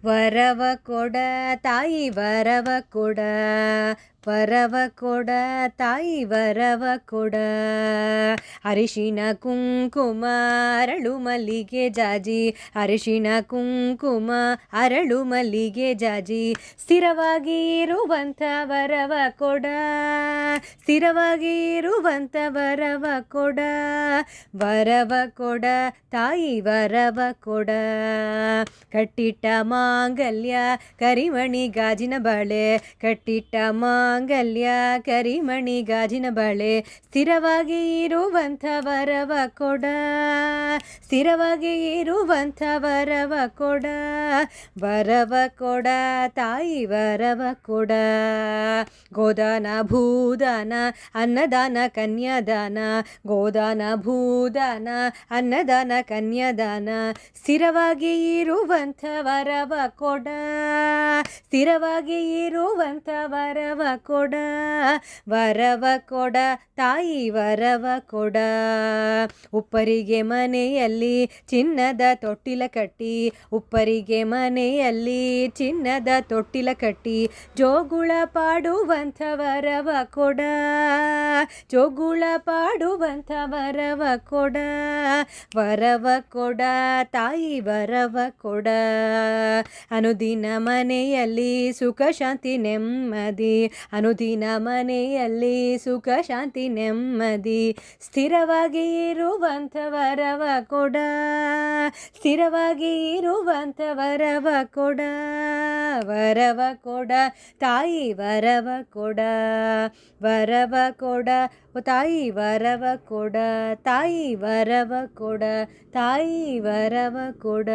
ವರವ ಕೊಡ ತಾಯಿ ವರವ ಕೊಡ, ವರವ ಕೊಡ ತಾಯಿ ವರವ ಕೊಡ. ಅರಿಶಿಣ ಕುಂಕುಮ ಅರಳು ಮಲ್ಲಿಗೆ ಜಾಜಿ, ಅರಿಶಿಣ ಕುಂಕುಮ ಅರಳು ಮಲ್ಲಿಗೆ ಜಾಜಿ. ಸ್ಥಿರವಾಗಿ ಇರುವಂಥ ವರವ ಕೊಡ, ಸ್ಥಿರವಾಗಿ ಇರುವಂಥ ವರವ ಕೊಡ. ವರವ ಕೊಡ ತಾಯಿ ವರವ ಕೊಡ. ಕಟ್ಟಿಟ್ಟ ಮಾಂಗಲ್ಯ ಕರಿಮಣಿ ಗಾಜಿನ ಬಳೆ, ಕಟ್ಟಿಟ್ಟ ಮಾಂಗಲ್ಯ ಕರಿಮಣಿ ಗಾಜಿನ ಬಳೆ. ಸ್ಥಿರವಾಗಿ ಇರುವಂಥ ವರವ ಕೊಡ, ಸ್ಥಿರವಾಗಿ ಇರುವಂಥ ವರವ ಕೊಡ. ವರವ ಕೊಡ ತಾಯಿ ವರವ ಕೊಡ. ಗೋದಾನ ಭೂದಾನ ಅನ್ನದಾನ ಕನ್ಯಾದಾನ, ಗೋದಾನ ಭೂದಾನ ಅನ್ನದಾನ ಕನ್ಯಾದಾನ. ಸ್ಥಿರವಾಗಿ ಇರುವಂಥ ವರವ ಕೊಡ, ಸ್ಥಿರವಾಗಿ ಇರುವಂಥ ವರವ ಕೊಡ. ವರವ ಕೊಡ ತಾಯಿ ವರವ ಕೊಡ. ಉಪ್ಪರಿಗೆ ಮನೆಯಲ್ಲಿ ಚಿನ್ನದ ತೊಟ್ಟಿಲ ಕಟ್ಟಿ, ಉಪ್ಪರಿಗೆ ಮನೆಯಲ್ಲಿ ಚಿನ್ನದ ತೊಟ್ಟಿಲ ಕಟ್ಟಿ. ಜೋಗುಳ ಪಾಡುವಂಥ ವರವ ಕೊಡ, ಜೋಗುಳ ಪಾಡುವಂಥ ವರವ ಕೊಡ. ವರವ ಕೊಡ ತಾಯಿ ವರವ ಕೊಡ. ಅನುದಿನ ಮನೆಯಲ್ಲಿ ಸುಖ ಶಾಂತಿ ನೆಮ್ಮದಿ, ಅನುದಿನ ಮನೆಯಲ್ಲಿ ಸುಖ ಶಾಂತಿ ನೆಮ್ಮದಿ. ಸ್ಥಿರವಾಗಿ ಇರುವಂಥ ವರವ ಕೊಡ, ಸ್ಥಿರವಾಗಿ ಇರುವಂಥ ವರವ ಕೊಡ. ವರವ ಕೊಡ ತಾಯಿ ವರವ ಕೊಡ, ವರವ ಕೊಡ ತಾಯಿ ವರವ ಕೊಡ. ತಾಯಿ ವರವ ಕೊಡ, ತಾಯಿ ವರವ ಕೊಡ.